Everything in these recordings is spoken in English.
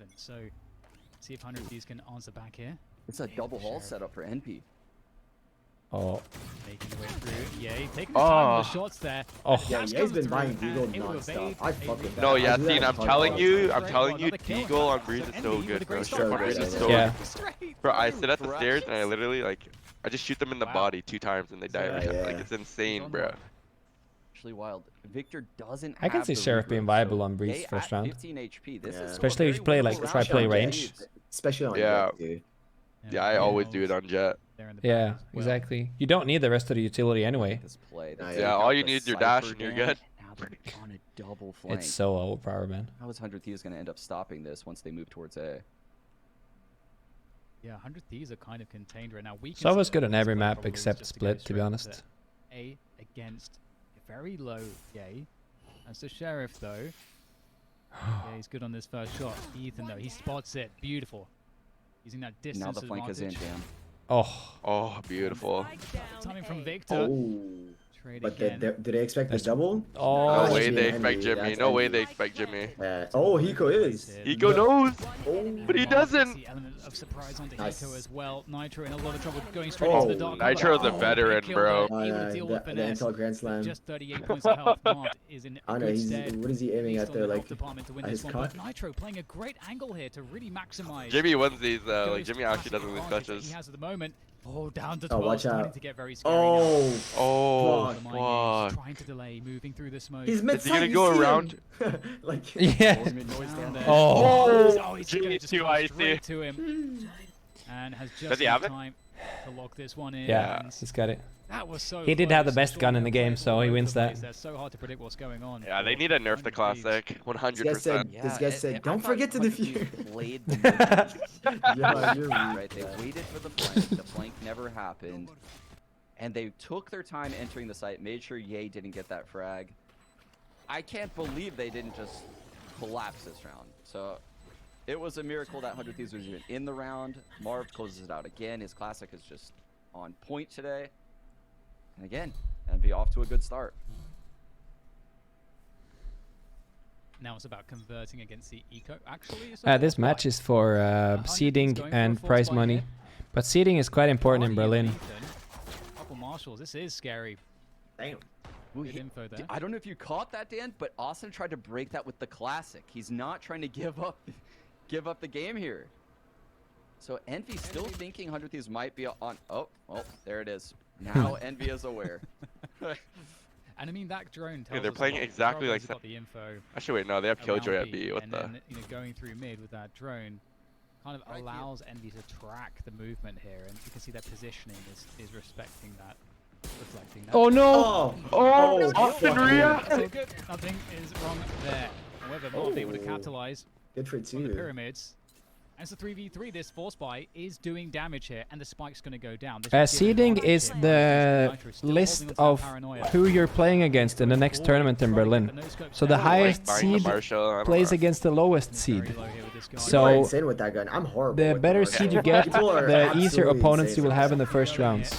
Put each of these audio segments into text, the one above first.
movement. So see if 100 Thieves can answer back here. It's a double haul setup for NP. Oh. Making the way through. Yay, taking the time on the shots there. Oh. Yeah, Ye's been buying Deagle non-stop. I fuck with that. No, I yeah, do that Dean, I'm in telling you, Hardcore. Deagle on Breeze is so good, bro. Short on Breeze is so Yeah. good. Bro, I sit at the stairs and I literally, like, I just shoot them in the body 2 times and they die every time. Yeah. Like, it's insane, bro. Actually wild. Victor doesn't I can have see the Sheriff regroup, being viable so on Breeze Yay first at round. 15 HP. This Yeah. is Especially if you play, like, try play range. Especially on Yeah. Jet, dude. Yeah, I always do it on Jet. Yeah, exactly. You don't need the rest of the utility anyway. This play. Yeah, all you need is your dash and you're good. Now they're on a double flank. It's so overpowered, man. How is 100 Thieves going to end up stopping this once they move towards A? Yeah, 100 Thieves are kind of contained right now. We It's always good on every map except Split, to be honest. A against a very low Yay. That's the Sheriff though. Yeah, he's good on this first shot. Ethan though, he spots it. Beautiful. Using that distance Now the flank is in, advantage. damn. Oh. Oh, beautiful. Timing from Victor. Oh. Trade But again. do they expect the double? Oh. No way Envy, they expect envy, Jimmy. that's No way envy. they expect Jimmy. Oh, Hiko is. Eco knows, but he doesn't. The element of surprise onto Nice. Hiko as well. Nitro in a lot of trouble going straight Oh, into the dark. Nitro's a big veteran, kill bro. there. He will deal with The finesse. Intel Grand Slam. Just 38 points of health. Mart is in I a know, good he's, stead. what is he aiming He's at on there? the Like, health department to win at this his one, cock? but Nitro playing a great angle here to really maximize. Jimmy wins these, like, Ghost Jimmy actually classic doesn't lose advantage that clutches. He has at the moment. Oh, down to Oh, 12. watch Starting out. to get very scary now. Oh, Oh, fuck. The mind games fuck. trying to delay, moving through the smoke. He's mid Is he gonna go around? Like, Yeah. Down there. Oh. Oh, he's Jimmy gonna just too go icy. straight to him. And has Does just he have enough it? time to lock this one in. Yeah, And he's got it. that was so He did have the close. best gun in the game, so he wins that. That's so hard to predict what's going on. Yeah, they for need to nerf the 100 Thieves. classic, this 100%. guy said, don't forget to defuse. Played the Yeah, you're right. They waited for the flank. The flank never happened. And they took their time entering the site, made sure Yay didn't get that frag. I can't believe they didn't just collapse this round. So it was a miracle that 100 Thieves was even in the round. Marv closes it out again. His classic is just on point today. And again, and be off to a good start. Now it's about converting against the eco. Actually, it's This match is for seeding and prize money. But seeding is quite important in Berlin. Couple marshals. This is scary. Damn. Ooh, Good info there. I don't know if you caught that, Dan, but Austin tried to break that with the classic. He's not trying to give up the game here. So Envy still thinking 100 Thieves might be on. Oh, there it is. Now Envy is aware. And I mean that drone tells Yeah, they're us playing a lot. exactly like Bravo's got the info Actually, wait, no, they have around Killjoy at B, B. What and the? then, going through mid with that drone kind of allows Envy to track the movement here, and you can see their positioning is respecting that, reflecting that. Oh no! Oh, Austin fuck Rhea! That's all good. Nothing is wrong there. However, Marv able to capitalize Good for on the two. pyramids. As the 3v3, this force buy is doing damage here, and the spike's going to go down. This will give Seeding advantage is here. the Nitro still list holding on to of that paranoia. who you're playing against in the next tournament in Berlin. So the highest seed plays against the lowest seed. People are So insane with that gun. I'm horrible. the with better Marshall. seed you get, People are the easier absolutely opponents insane you will with have in that. the first rounds.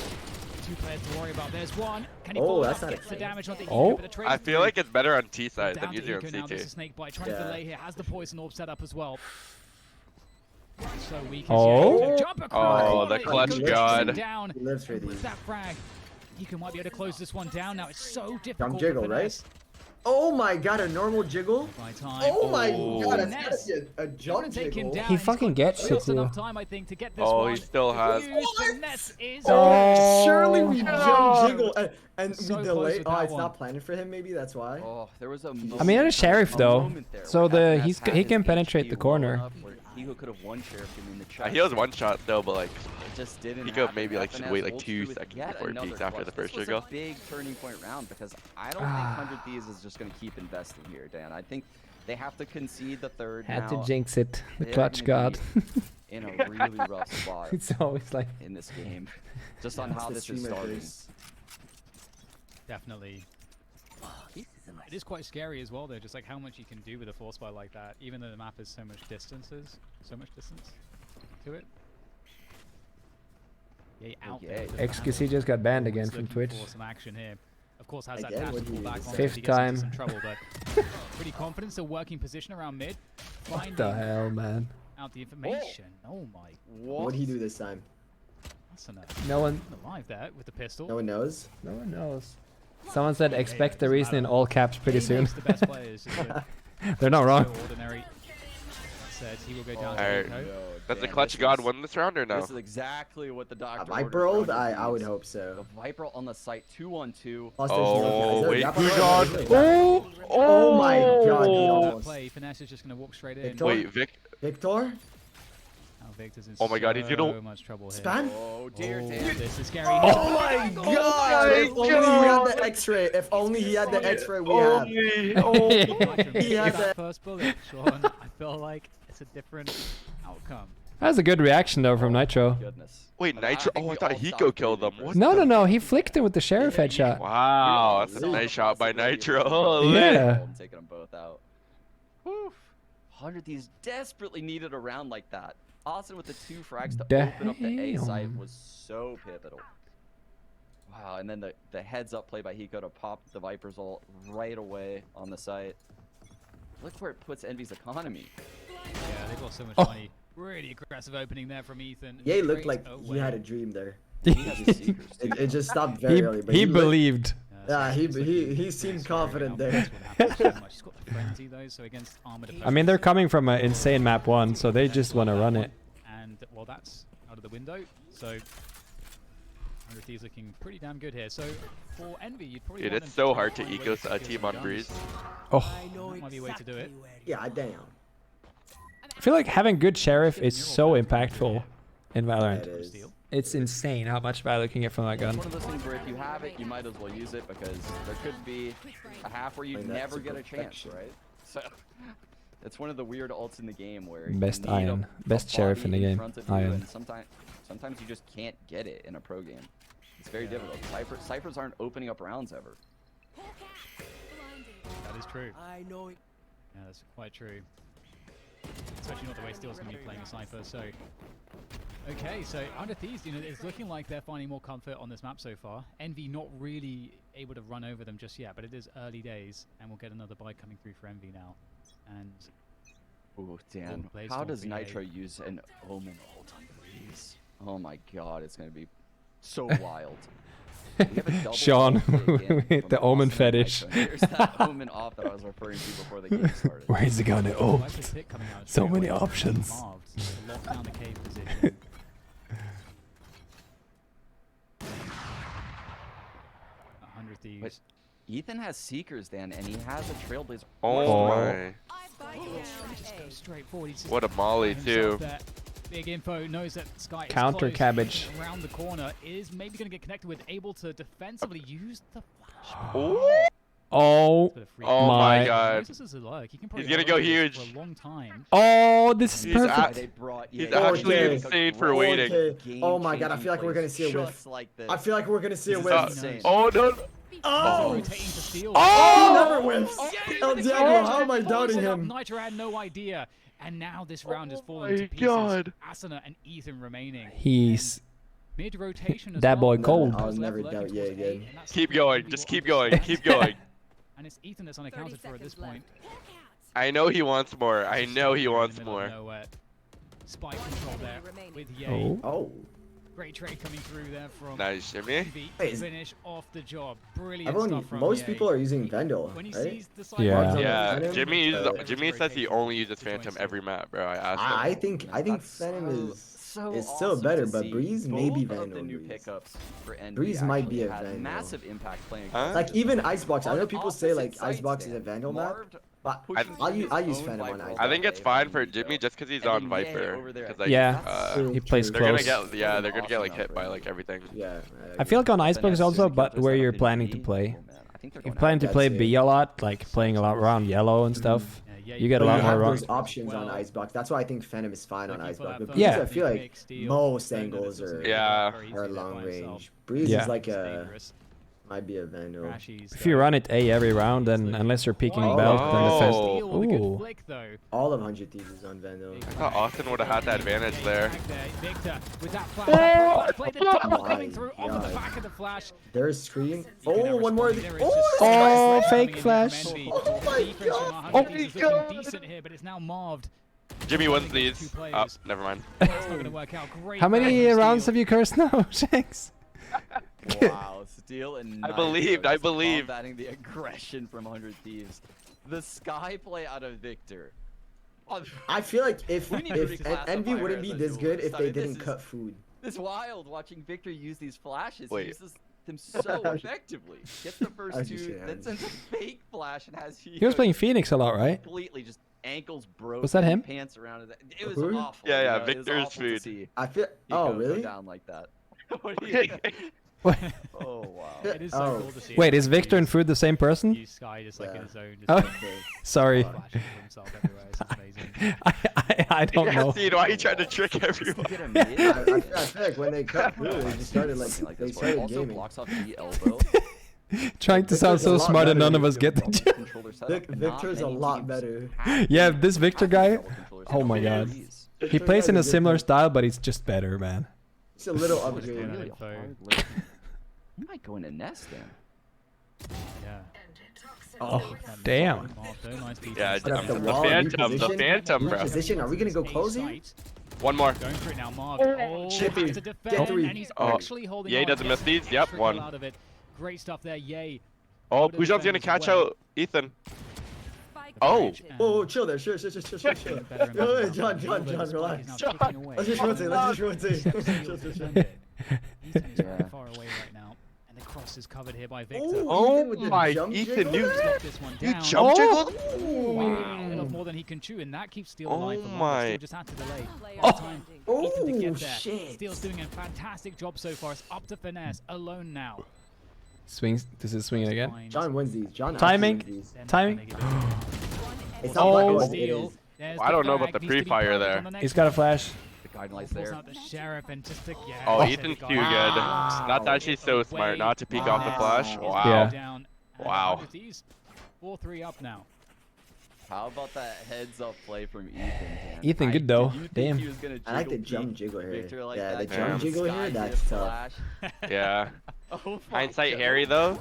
Two players to worry about. There's one. Can he Oh, follow that's up? not Gets the a- damage onto Oh. Eco, but the trade I feel like it's better on T side than down to usually on Eco now. There's a CT. snake bite trying to Yeah. delay here. Has the poison orb set up as well. So weak as Oh. yet. Jump across Oh, corner. the clutch Eco god. chasing down. He lives for With these. that frag, Eco might be able to close this one down. Now it's so difficult. Dumb jiggle, to right? finesse Oh my god, a normal jiggle? by time. Oh my Oh. god, that's gotta be a jump Take him jiggle. down. He He's fucking got gets it just too. enough time, I think, to get this Oh, one. he still has. The nest is Oh. Surely we jump Oh. jiggle and So we close delay. with Oh, that it's one. not planted for him, maybe that's why. Oh, there was a I mean, you're a sheriff though, so he can penetrate the corner. Eco could have one sheriff him in the chest. He was one shot still, but like, It just didn't. He could happen. maybe, like, should FNS wait, like, holds 2 through with seconds yet before he another peeks after the clutch. first This jiggle. was a big turning point round because I don't think 100 Thieves is just going to keep investing here, Dan. I think they have to concede the third Had now. to jinx it, the They're clutch gonna god. be in a really rough spot It's always like in this game, just on It's how the this is streamer starting. curse. Definitely. It is quite scary as well, though, just like how much you can do with a force fire like that, even though the map is so much distance to it. Yeah, out there. with the XQC vandal. just got banned Always again from looking Twitch. for some action here. Of course, has that Again, dash to what do pull you back use? on. Fifth He gets into time. some trouble, but pretty confident, still working position around mid. finding The hell, man. out the information. Oh my. What'd he do this time? Asuna. No one. Alive there with the pistol. No one knows. No one knows. Someone said expect the reason in all caps pretty soon. The best players. They're not wrong. So ordinary. Says he will go down Alright. to Eco. Does the clutch god win this round or no? This is exactly what the A doctor Viper ordered ult? for I would 100 hope Thieves. so. The Viper on the site 2-on-2. Plus there's Oh, no- wait, Dapr who ult? got- Really? Oh my god, he That almost. play, Finesse is just going to walk straight in. Victor? Wait, Vic. Victor? Now Victor's in Oh my god, he's gonna- so much trouble here. Spam? Oh dear, Oh, dear. this is scary. Oh my god! If only he had the X-ray. If only he had the X-ray we have. He had that that. first bullet, Sean. I feel like it's a different outcome. That was a good reaction though from Nitro. Goodness. Wait, I Nitro. think Oh, I we thought all Hiko stopped killed them. breathing What? for a No, no, second. no. He flicked him with the sheriff headshot. Wow, that's a Really? nice shot by Possibly Nitro. for Holy. Yeah. I'm taking them both out. Whew. 100 Thieves desperately needed a round like that. Austin with the 2 frags to open up the A site Damn. was so pivotal. Wow, and then the heads up play by Hiko to pop the Viper's ult right away on the site. Look where it puts Envy's economy. Yeah, they've got so much Oh. money. Really aggressive opening there from Ethan. Yeah, he looked Straight like he away. had a dream there. He has his Seekers, too. It just stopped very early. But He looked- believed. Yeah, so it's looking he seemed scary confident now, but there. that's what happens so much. He's got the frenzy though, so against armored I mean, they're coming from an insane map 1, so they opponents, just want to run it. And well, that's out of the window. So 100 Thieves looking pretty damn good here. So for Envy, you'd probably Dude, want it's them so to hard to find eco ways to a kill team some on guns. Breeze. Oh, That might be a way to do it. Yeah, damn. I feel like having good sheriff is so impactful in Yeah, Valorant. it is. It's insane how much value you can get from that It's gun. one of those things where if you have it, you might as well use it because there could be a half where you Playing that never to get a chance, perfection. right? So it's one of the weird ults in the game where Best you need Iron. a Best sheriff in the body game. front of you, Iron. and sometimes you just can't get it in a pro game. It's very difficult. Ciphers aren't opening up rounds ever. That is true. Yeah, that's quite true. Especially not the way Steel's going to be playing a Cypher, so... Okay, so 100 Thieves, you know, it's looking like they're finding more comfort on this map so far. Envy not really able to run over them just yet, but it is early days, and we'll get another buy coming through for Envy now. And... Ooh, Dan, plays how don't does be Nitro a- use an Omen ult on Breeze? Oh my god, it's gonna be so wild. We have a double Sean, ult kick in the from Omen Austin and fetish. Nitro. Here's that Omen off that I was referring to before the game started. Where is it gonna ult? Viper's pick coming out So straight many away. options. Marved to lock down the cave position. 100 Thieves. Ethan has Seekers, Dan, and he has a Trailblazer. Oh my. Just go straight forward. He's just What a molly, himself too. there. Big info, knows that Sky is Counter close, cabbage. around the corner, is maybe going to get connected with, able to defensively use the flash. Ooh. Oh, For the free Oh my my god. This is a lurk. He can probably gonna hold go this huge. for a long time. oh, this is He's perfect. at- They brought, He's yeah, actually Okay. insane for waiting. Okay. Oh my god, I feel like we're gonna see a whiff. Just like this. I feel like we're gonna see a This is whiff. insane. Oh no. Oh! Rotating to steal. He Oh! never whiffs! El Diablo, how am I doubting him? Nitro had no idea. And now this round is Oh falling to my pieces. God. Asuna and Ethan remaining. He's Mid rotation as That well. boy cold. I'll Goes left, never lurking doubt Ye towards A, again. and that's Keep really going. what Just we keep want. going. Keep going. And it's Ethan that's unaccounted for at this point. I know he wants more. I know he wants more. Spike control there with Ye. oh. Oh. Great trade coming through there from Nice, Jimmy. Envy. Wait, is- Finish off the job. Brilliant Everyone, stuff from most Ye. people are using Vendel, When he right? sees the side Yeah. box, Yeah, Venom? Jimmy uses. Uh, Jimmy says he only uses Phantom every map, bro. I asked him. I think That's Venom so is still awesome better, to but see. Breeze Both maybe of Venom the new Breeze. pickups for Envy Breeze might actually be a had Vandal. massive impact playing Huh? against Like even Icebox, I On know the people say like opposite sides, Icebox is a Dan. Vandal map, Marved but pushing I'll his use own Phantom on Viper Icebox. I think it's fine for Envy, Jimmy though. just because he's And on then Ye Viper. over there. 'Cause, like, Yeah. True, He plays they're gonna close. get. Yeah, they're gonna Awesome get like enough hit for by him. like everything. Yeah. I feel like on Icebox Finesse also, soon but counters where that you're up in planning to B. play. Oh, man. I think they're If you're going planning to That's play it. B a lot, like playing a lot around yellow and stuff, Yeah, you get a But lot you more have wrong. those options on Well, Icebox. That's why I think Phantom is fine on looking for Icebox. that But first Breeze, Yeah. I feel like big steal. most Don't know angles this was are Yeah. very easy are there long by himself. range. Breeze Yeah. is like It's a dangerous. Might be a Vandal. Crashies, If you though. run it A every round, then unless you're peeking Oh, belt, then the fence. Steal with a good Ooh. flick, though. All of 100 Thieves is on Vandal. I thought Austin would have had that advantage there. Victor with that flash. Play the double my coming through off of the God. back of the flash. There's scream. You can Oh, never one more. respond. There is Oh, just Oh, so fake much flash. coming in. Oh my Defense from God. 100 Oh Thieves is my looking God. decent here, but it's now marved. Jimmy wins Two these. players. Oh, never mind. It's not going to work out. Great. How many round from rounds Steal. have you cursed now, Shanks? Wow, Steal and I Knight, believed, though, I just believed. combating the aggression from 100 Thieves. The sky play out of Victor. Oh, I feel like if We need to reclassify Envy her wouldn't as be a this good duelist. if I they mean, this didn't is- cut food. It's wild watching Victor use these flashes. Wait. He uses them so effectively. Gets the first As you two, should. then sends a fake flash and has He was playing Phoenix a lot, right? completely just ankles broken. Was that him? Pants around his. It was Who? awful. Yeah, you yeah, know, it was Victor's awful food. To see I feel. Hiko Oh, go really? down like that. What do you- What? oh wow. It is so Oh. cool to see. Wait, is Victor and Food the same person? Use Sky just like in Yeah. his own. Just Oh, like, sorry. flashing for himself everywhere. It's amazing. I don't Yeah, know. Dude, why are you trying to trick everyone? Get a mid. I feel like when they cut food, they just started Something like like they this, where started also gaming. blocks off the elbow. Trying to sound Victor's a so lot smart and better none of than us get the Double joke. controller setup, and not Victor's a many lot teams better. have Yeah, these this Victor guy. double controller Oh my setup. God. Jeez. He plays in a similar style, but he's just better, man. It's a little Oh, it's upgrade. really info. hard looking. You might go in a nest then. Yeah. Oh, damn. Nice Yeah, Put up I'm the the wall, new Phantom, the position. Phantom, New bro. position. Are we gonna go close here? One more. Going for it now, Marv. Oh, Chippy. has to defend, Get three. and he's Oh, actually holding Ye on. doesn't miss these. Yep, Trickle one. out of it. Great stuff there, Yay. Oh, Good Pujon's gonna defense catch well. out Ethan. Oh. Oh, chill there. Chill. Yo, John, relax. Let's just rotate. Ethan is Yeah. very far away right now, and the cross is covered here by Victor. Oh Ethan with the my, jump Ethan, jiggle? you He's got this one you down. jump jiggled? Wow, enough more than he can chew, and that keeps Steel alive for Oh longer. my. Steel just had to delay. Oh. Time Ethan to get Oh, there. shit. Steel's doing a fantastic job so far. It's up to Finesse, alone now. Swings. This is swinging again. Find John wins these. John Timing. actually wins these. them Timing. and they get it. It's Oh. not black, it Steel. is. There's I don't know about frag, the needs to be pre-fire punished there. on the next He's got a one. flash. The guidelines Pulls there. out the sheriff and just to, yeah, Oh, that's it, Ethan's the too guy. good. Wow. Not that she's so smart, Away. not to peek off the flash. Wow. Wow. Yeah. Down, and Wow. 100 Thieves, 4-3 up now. How about that heads up play from Ethan? Dan? Ethan, good though. You think Damn. he was gonna I like the jiggle jump peek jiggle here. Victor like Yeah, the that? jump Damn. jiggle here, Sky that's dip tough. flash. Yeah. Oh my Hindsight God. Harry though.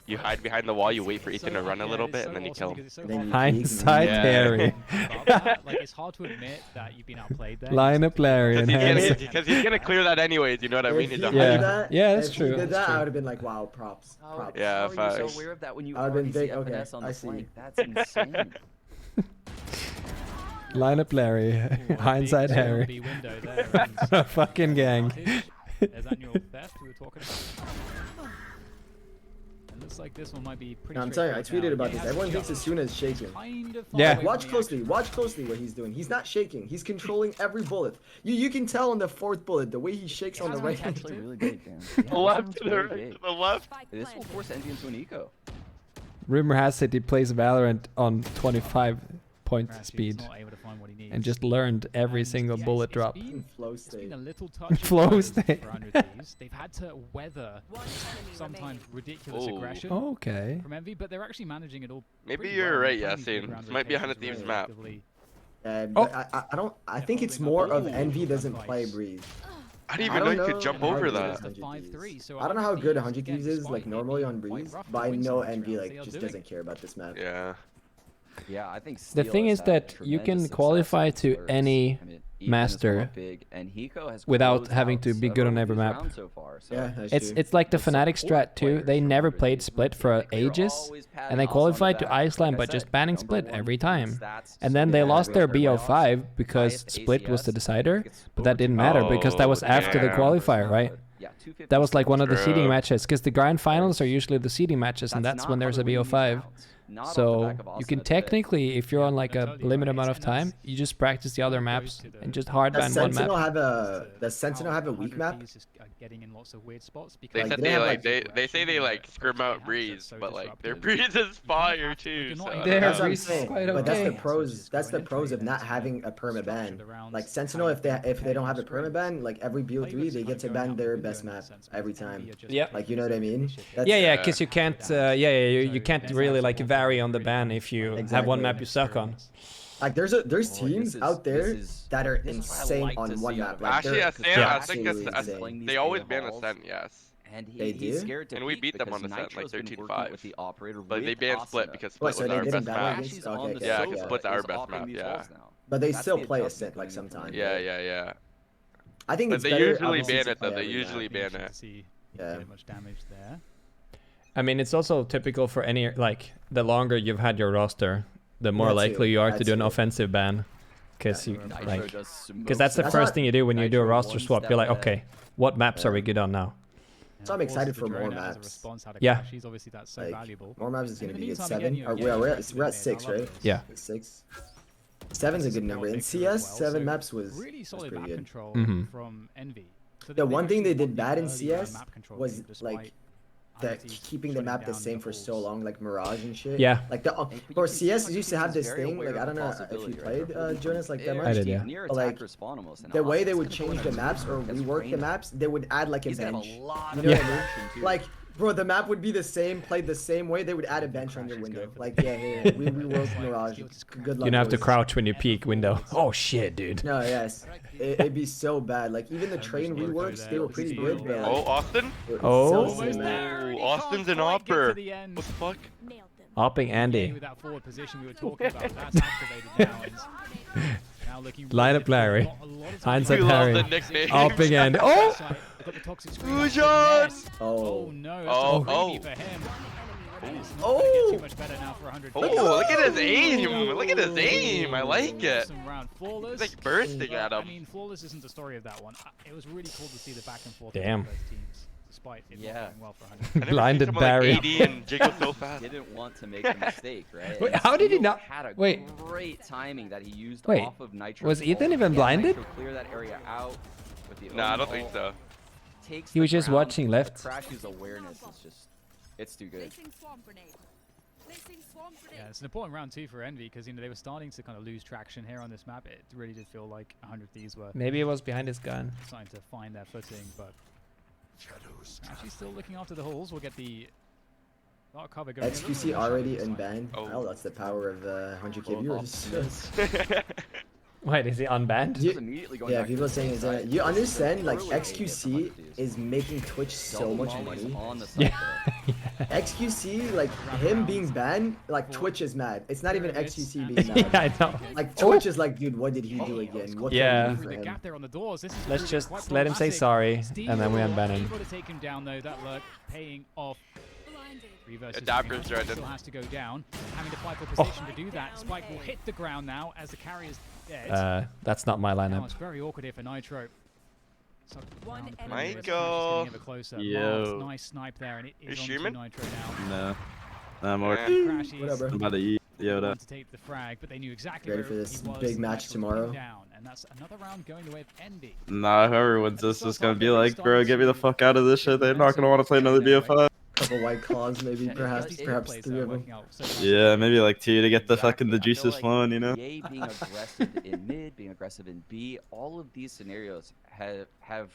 You hide behind the wall, you wait for It's Ethan so to run a yeah, little it's bit, so and then you awesome kill him. because it's so Then hard you to Hindsight Yeah. Harry. like it's hard to admit that you've been outplayed there. Line up Larry and Harry. Because he's gonna clear that anyways. You know what I mean? If He's he a did Yeah. that, Yeah, that's if true, he did that's that, true. I would have been like, wow, props. How- Props. Yeah, how are you so facts. aware of that when you I've been already see big- okay, FNS on I the see. flank? That's insane. Line up Larry. Ooh, a Hindsight big Harry. zombie window there, and Fucking gang. advantage. There's annual theft we were talking about. It looks like this one might be pretty No, I'm telling you, I straightforward tweeted now. about Yeah, this. he has Everyone to thinks jump. Asuna is shaking. Kind of far Yeah. away from Watch the closely. action. Watch closely what he's doing. He's not shaking. He's controlling every bullet. You can tell on the fourth bullet the way he shakes on the Hazed's right. It's actually really big, Dan. The Yeah, left this to one's the very right big. to the left. This will force Envy into an eco. Rumor has it he plays Valorant on 25 point Crashies speed not able to find what he needs. and just learned every And single yes, bullet it's drop. been- Flow It's been state. a little touch Flow and state. for 100 Thieves. They've had to weather sometimes ridiculous Ooh. aggression Okay. from Envy, but they're actually managing it all. Maybe pretty you're well. right, They're playing Yasin. good round This might be a 100 rotations Thieves map. relatively. But I don't. I think it's more of Envy doesn't Ooh. play Breeze. I didn't I even know don't you could jump know over how that. good That's the 5-3, so I don't know how good 100 again, Thieves is despite like it normally being on quite Breeze, rough to but I win know some of these Envy rounds, like they are just doing doesn't care about this map. Yeah. Yeah, I think The Steel thing has is had that you tremendous can success qualify with to slurs. any I mean, Ethan has come master up big, and Hiko has without closed having out to be good on several every of these map. rounds so far, so Yeah, that's It's true. it's like the the Fnatic support strat too. players They for never 100 played Thieves, Split for like, they're ages, always patting and they us on the qualified to back. Iceland Like by I just said, banning number Split one every in time. stats, And then so they yeah, lost their every playoffs, BO5 because highest Split was the ACS, decider, gets but that over didn't matter because that was Oh, after the damn. qualifier, right? Yeah, 250 That was like one of the True. seeding matches because the grand finals are usually the seeding matches, and That's that's not when how there's to a win these BO5. rounds. not off the So back of you can asuna fit. technically, if you're on like a totally limited right. amount of And time, that's- you just practice the other maps goes to and the- just hard Does ban one Sentinel map. have a weak map? Getting in lots of weird spots They because Like, said they they have, like like- they say they like scrim out breeze, but like their breeze is fire too. So I don't Their That's what know. I'm breeze is saying. quite But that's the okay. pros. That's the pros of not having a perma ban. Like Sentinel, if they don't have a perma ban, like every BO3 they get to ban their best map every time. Yeah. Like you know what I mean? That's, Yeah, because you can't, you can't really like vary on the ban if you have one Exactly. map you suck on. Like there's teams out there that are this is what I insane like to on one see out map. of Like Actually, they're Ascent, Yeah. I think absolutely that's, insane. they always ban Ascent, yes. And They he's do? scared to And we peek beat them on because Ascent, like Nitro's been 13-5. working with the operator But they with banned Split asuna. because What, Split so was they our didn't best ban map. against- Crashies on okay, the okay, Yeah, okay. because solo Split's our is best offering map, these yeah. walls now. But they That's still the play a adjustment set like coming from sometimes. Yeah, right? yeah. I think But it's they better. usually obviously, ban to it though. play They every map. usually ban it. Yeah. Much damage there. I mean, it's also typical for any, like, the longer you've had your roster, the more That likely too, you are that to do an too. offensive ban. Because Yeah, you, Nitro like, just because that's the smokes first it. thing you do when you do a Nitro roster one swap. step You're like, ahead. okay, what maps are we good on now? So I'm excited for more maps. Yeah. She's obviously that's so Like, valuable. more maps is In gonna the be good. meantime, 7. again, you know, Or yeah, we're you're at active we're in at it. 6, I love right? this. Yeah. 6. 7's a good number. And CS 7 maps was really solid pretty map good. control Mhm. from Envy. So The they one thing they actually did won bad the in early CS map control was game like despite that Unity keeping the shutting map the down same the for so halls. long, like Mirage and shit. Yeah. Like the And you bro, can see CS Hunter used to have is this very thing. aware Like I of don't the know if you possibility, right? played They're holding Jonas like that very much. I did, yeah. near But, like, attacker spawn almost. And The now way they Asana's would gonna go change in the and maps or gets rework the rained on. maps, they would add like a He's gonna bench. have a lot You of know what I mean? action, too. Like, bro, the map would be the same, played the same way. They would add a bench on your window. Like, yeah, here, we reworked Mirage. Good luck. You don't have to boys. crouch when you peek window. Oh shit, dude. No, yes, it'd be so bad. Like even the train reworks, they were pretty good. But, Oh, like, Austin? it was Oh. so Almost cinematic. there, and he Austin's can't an quite get to opper. the end. What the fuck? Hopping Andy. With that forward position we were talking about, that's activated now. And now looking Line really up Larry. difficult. A lot of Hindsight We love Harry. the nickname. Hopping Andy. Oh! I've got the toxic screen Ooh, up, John! yes. Oh. Oh no, Oh, that's oh, oh. for him. And it's not Oh. gonna get too much better now for 100. Oh, look at his aim! Look at his aim! I like it. Awesome round. Flawless. He's like bursting at I him. mean, Flawless isn't the story of that one. It was really cool to see the back and forth Damn. of both teams, despite it Yeah. not going well for 100. I never seen Blinded someone like Barry. 80 and jiggle so fast. Didn't want to make a mistake, right? Wait, And how did he Steel not- Had a wait. great timing that he used Wait, off of Nitro. was Ethan even blinded? Clear that area out with the Nah, I own don't think ball. so. Takes He the was just ground. watching left. The Crashies awareness is just, it's too good. Yeah, it's an important round too for Envy because they were starting to kind of lose traction here on this map. It really did feel like 100 Thieves were Maybe it was behind his gun. starting to find their footing, but actually still looking after the halls. We'll get the dark cover going. XQC already unbanned. Oh. Oh, that's the power of 100k viewers. Wait, is he unbanned? You- Just immediately going Yeah, back to people the saying same is that side. you understand like Really XQC is making Twitch so much Molly's money. on the side Yeah. XQC, like him being banned, like Twitch is mad. It's not even XQC being Yeah, mad. I know. Like Twitch is like, dude, what did he do again? What Yeah. can we do Through for the him? gap there on the doors. This is Let's really just quite let him say problematic. sorry, Steve and then we Wall unban him. able to take him down though. That lurk paying off. Three versus Dapr's three. dreaded. Still has to go down. Having to fight for position to do that. Spike will hit the ground now as the carry is dead. That's not my Now lineup. it's very awkward here for Nitro. So One round enemy perimeter, Michael. Crashies getting ever closer. Yo. Mars, nice snipe there, and it is You on streaming? to Nitro now. No. I'm Yeah. working. Crashies What up, bro? I'm about to eat. Yo, wanted up. to take the frag, but they knew exactly Ready where for this he was. big The match Nitro was pinned tomorrow? Down, and that's another round going the way of Envy. Nah, whoever wins this is gonna be like, bro, get me the fuck out of this shit. They're not gonna want to play another BO5. Couple white claws, maybe, Yeah, perhaps these perhaps plays 3 are of them. working out so much. Yeah, maybe like 2 to get the fucking the Exactly. I feel juices like flowing, you know? EA being aggressive in mid, being aggressive in B, all of these scenarios have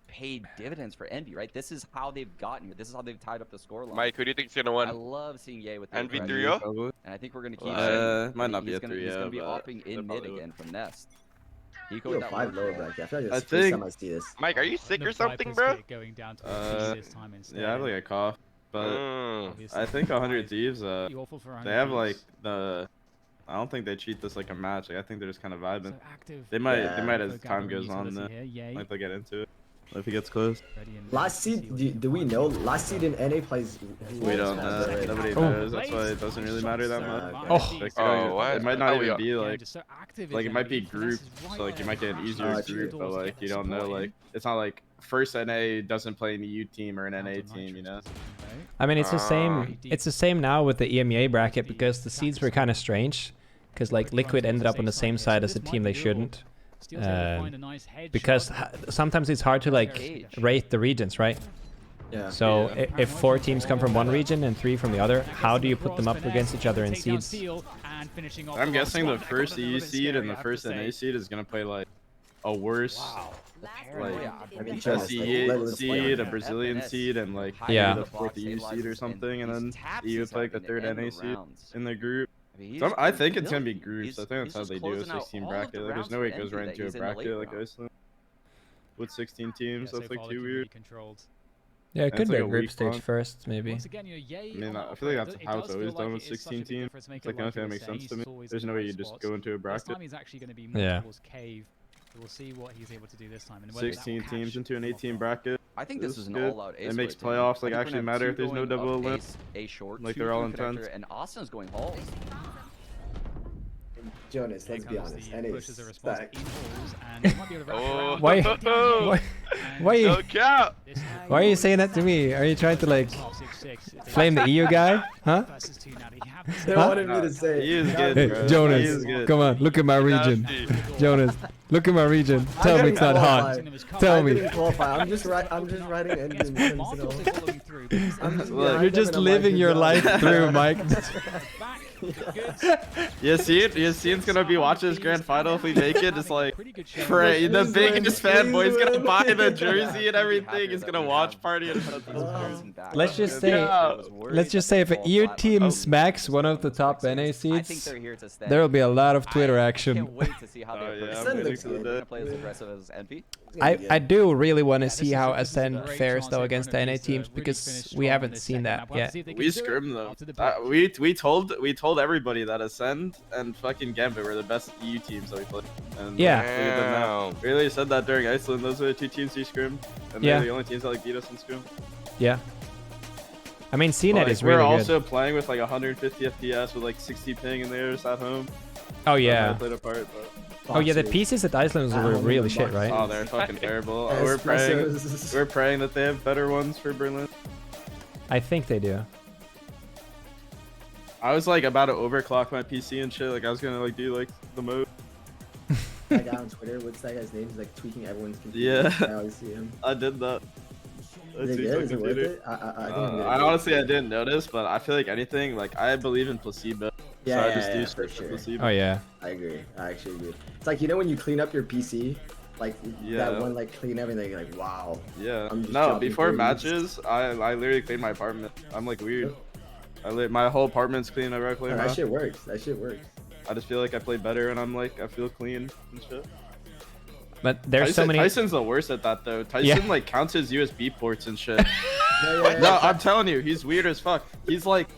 paid dividends for Envy, right? This is how they've gotten here. This is how they've tied up the scoreline. Mike, who do you think's gonna I win? love seeing Ye with the Envy aggression, 3-0? Probably. and I think we're gonna keep. Might not be he's a gonna, 3-0, He's gonna be but opping it in mid probably would. again from Nest. He Yo, 5 lower back. I feel like I it's the first think- time I see this. Mike, are you sick The or something, Vipers bro? get going down to the this time instead. Yeah, I have like a cough, but Obviously, I think 100 Thieves, pretty awful for 100 they have like Thieves. the, I don't think they treat this like a match. Like, I think they're just kind of vibing. So active. They might, Yeah. they might for as time gathering goes on. utility here. Yay. Like they'll get into it. If it gets close. Ready and Last ready to seed, see what do, he can do we find. know? Last seed in NA plays. We don't know. know. Nobody Oh. knows. That's why it doesn't really matter that much. Okay. Oh. Like, they Oh, don't even- what? It might not Oh, even yeah. be Yeah, like, just so active like is it might be Envy. grouped, Finesse is right so like it on might get an Crash. easier Oh, true. group, but like you don't know, like it's not like first NA doesn't play in the U team or an NA team, you know. I mean, it's the same. It's the same now with the EMEA bracket because the seeds were kind of strange. Because like Liquid ended up on the same side as a team they shouldn't. Because sometimes it's hard to like rate the regions, right? Yeah. So if 4 teams come from one region and 3 from the other, how do you put them up against each other in seeds? I'm guessing the first EU seed and the first NA seed is gonna play like a worse, like a CE seed, a Brazilian seed, and like the 4th EU seed or something, and then EU play like the 3rd NA seed in the group. So I think it's gonna be groups. I think that's how they do a 16 bracket. Like, there's no way it goes right into a bracket like Iceland with 16 teams. That's like too weird. Yeah, it could be like a a group weak stage one. first, maybe. I mean, I feel like that's how it's always done with 16 teams. It's like the only thing that makes sense to me. There's no way you just go into a bracket. Yeah. We'll see what he's able to do this time. 16 teams into an 18 bracket. I think this is an good. all-out It makes playoffs like actually matter if there's no double limit. Like they're all intense. And Austin's going halls. Jonas, let's be honest. NA stack. Why are you saying that to me? Are you trying to like flame the EU guy? Huh? They wanted me to say. He is good, Hey, bro. Jonas, He is good. come on, look at my region. Jonas, look at my region. Tell me it's not hot. Tell me. I'm just writing engine. You're just living your life through, Mike. You see it? Yassine's gonna be watching this grand final if we make it. It's like, pray. The biggest fanboy's gonna buy the jersey and everything. He's gonna watch party and Let's just say if an EU team smacks one of the top NA seeds, there will be a lot of Twitter action. Can't wait to see how they play as aggressive as Envy. I do really want to see how Ascend fares though against the NA teams because we haven't seen that yet. We scrimmed though. We told everybody that Ascend and fucking Gambit were the best EU teams that we played. And Yeah. We really said that during Iceland. Those are the 2 teams we scrimmed, and they're the only teams that like beat us in scrim. Yeah. I mean, CNET Like, is really we're good. also playing with like 150 FPS with like 60 ping in there just at home. Oh yeah. Played apart, but... Oh yeah, the pieces at Iceland were really shit, right? Oh, they're fucking terrible. We're praying that they have better ones for Berlin. I think they do. I was like about to overclock my PC and shit. Like I was gonna like do like the mode. That guy on Twitter, what's that guy's name? He's like tweaking everyone's computer. Yeah. I always see him. I did that. Is it worth it? I honestly I didn't notice, but I feel like anything like I believe in placebo. Yeah, so I just do for sure. placebo. Oh yeah. I agree. I actually agree. It's like, you know, when you clean up your PC, like that one, like clean everything, you're like, wow. Yeah. I'm just No, before matches, I literally clean my apartment. I'm like weird. My whole apartment's clean. I regularly. That shit works. That shit works. I just feel like I play better, and I'm like I feel clean and shit. But there's so many. Tyson's the worst at that though. Tyson like counts his USB ports and shit. Yeah. No, I'm telling you, he's weird as fuck. He's like,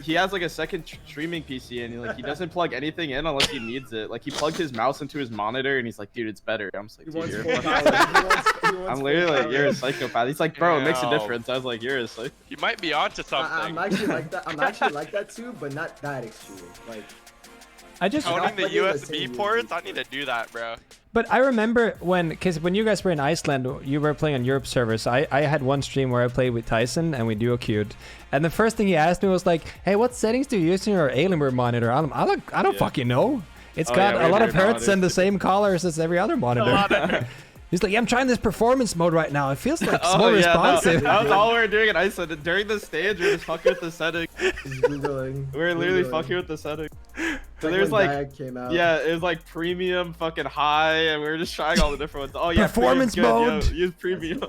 he has like a second streaming PC and he doesn't plug anything in unless he needs it. Like he plugged his mouse into his monitor and he's like, dude, it's better. I'm just like, dude, you're I'm literally like, you're a psychopath. He's like, bro, it makes a difference. I was like, you're a psychopath. You might be onto something. I'm actually like that. I'm actually like that too, but not that extreme. Like, I just owning the USB ports, I need to do that, bro. But I remember because when you guys were in Iceland, you were playing on Europe servers. I had one stream where I played with Tyson and we duo queued. And the first thing he asked me was like, "Hey, what settings do you use in your Alienware monitor?" I don't fucking know. It's got a lot of hertz and the same colors as every other monitor. He's like, yeah, I'm trying this performance mode right now. It feels like it's more responsive. That was all we were doing in Iceland. During the stage, we were just fucking with the settings. We were literally fucking with the settings. So there's like, yeah, it was like premium, fucking high, and we were just trying all the different ones. Oh yeah, performance mode. Yo, use premium.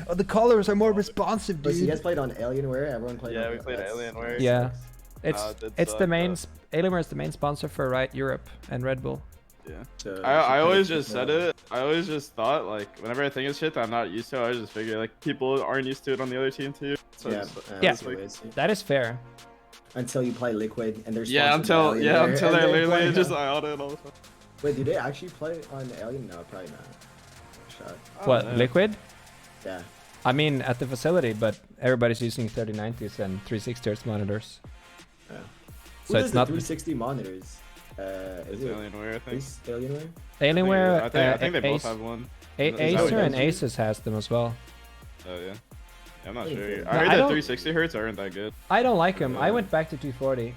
Oh, the colors are more responsive, dude. So you guys played on Alienware? Everyone played. Yeah, we played Alienware. Yeah, it's the main. Alienware is the main sponsor for Riot Europe and Red Bull. Yeah. So I always just said it. I always just thought like whenever I think of shit that I'm not used to, I always just figure like people aren't used to it on the other team too. So that is fair. Until you play Liquid and there's until they're literally just on it all the time. Wait, do they actually play on Alien? No, probably not. Shot. What, Liquid? Yeah. I mean, at the facility, but everybody's using 3090s and 360 Hz monitors. Yeah. So it's not 360 monitors. Is it Alienware, I think. Alienware? Alienware. I think they both have one. Acer and Asus has them as well. Oh yeah. I'm not sure. No, I heard I that don't- 360 hertz aren't that good. I don't like him. I went back to 240.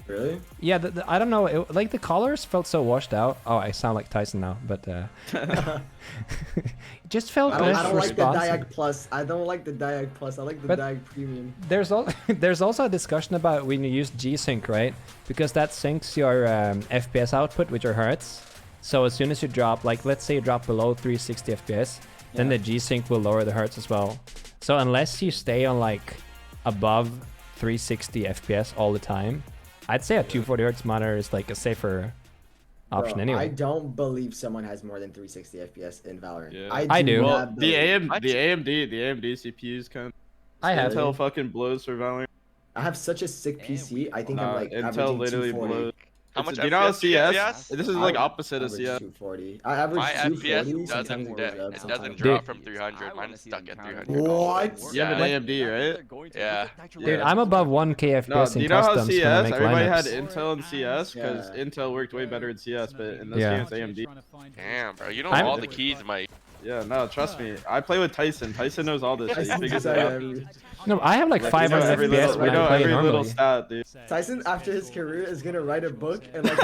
Really? Yeah, I don't know. Like the colors felt so washed out. Oh, I sound like Tyson now, but it just felt I don't less like the responsive. Diag Plus. I don't like the Diag Plus. I like the But- Diag Premium. There's also a discussion about when you use G-Sync, right? Because that syncs your FPS output with your hertz. So as soon as you drop, like let's say you drop below 360 FPS, then the G-Sync will lower the hertz as well. So unless you stay on like above 360 FPS all the time, I'd say a 240 hertz monitor is like a safer option Bro, anyway. I don't believe someone has more than 360 FPS in Valorant. Yeah. I do. Well, not the believe- AMD CPUs kind of. I have. Intel fucking blows for Valorant. I have such a sick PC. I think I'm Nah, like Intel averaging literally 240. blows. How much Do you know how FPS do you get, CS? yes? This is I like opposite of average CS. 240. I average My 240. FPS sometimes doesn't it goes dip. up, It doesn't sometimes- drop from 300. Mine's stuck at 300. What? You have an AMD, right? Yeah. Dude, I'm above 1k FPS No, do in you know how customs when I CS? make Everybody had lineups. Intel and CS because Yeah. Intel worked way better in CS, but in this Yeah. game it's AMD. Damn, bro. You know I'm- all the keys, Mike. Yeah, no, trust me. I play with Tyson. Tyson knows all this shit. He Tyson figures knows it out. every- No, I have like Like, we know 500 every FPS little, when we know I play every little normally. stat, dude. Tyson, after his career, is gonna write a book, and like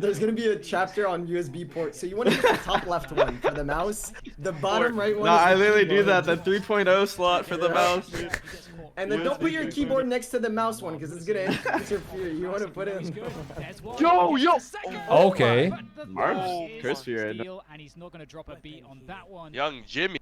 there's gonna be a chapter on USB ports. So you want to get the top left one for the mouse, the bottom right one. No, is I the literally do keyboard. that. The 3.0 slot for the Yeah. mouse, dude. And then don't put your keyboard next to the mouse one because it's gonna interfere. You want to put it in. Yo! Okay. Marv's crispy right now. And he's not going to drop a beat on that one. Young Jimmy.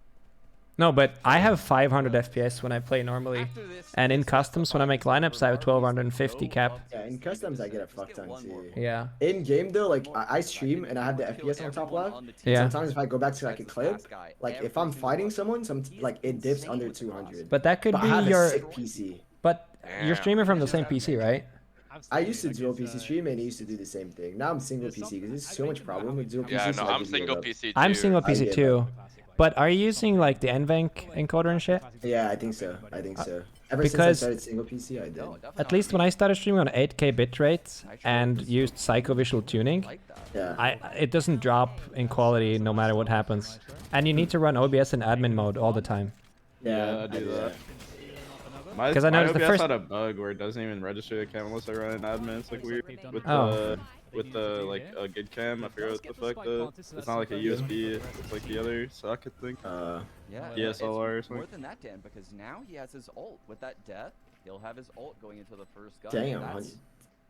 No, but I have 500 FPS when I play normally. And in customs, when I make lineups, I have 1250 cap. Yeah, in customs I get a fuck ton too. Yeah. In game though, like I stream and I have the FPS on top left. Yeah. Sometimes if I go back to like a clip, like if I'm fighting someone, like it dips under 200. But that could But I have be a your... sick PC. But you're streaming from the same PC, right? I used to dual PC stream and it used to do the same thing. Now I'm single PC because there's so much problem with dual PC. Yeah, so no, I I'm just give single up. PC too. I'm single I PC get too. But are you using like the NVENC encoder and shit? Yeah, I think so. I think so. Ever since I because- started single PC, I did. At least when I started streaming on 8k bitrate and used psycho-visual tuning, Yeah. it doesn't drop in quality no matter what happens. And you need to run OBS in admin mode all the time. Yeah, I do that. My, 'Cause I my noticed the OBS first- had a bug where it doesn't even register the cam unless I run an admin. It's like weird Oh. with the like a good cam. I forget what the fuck the. It's not like a USB. It's like the other socket thing. Yeah, DSLR or it's more something. than that, Dan, because now he has his ult. With that death, he'll have his ult going into the first gun. Damn. That's-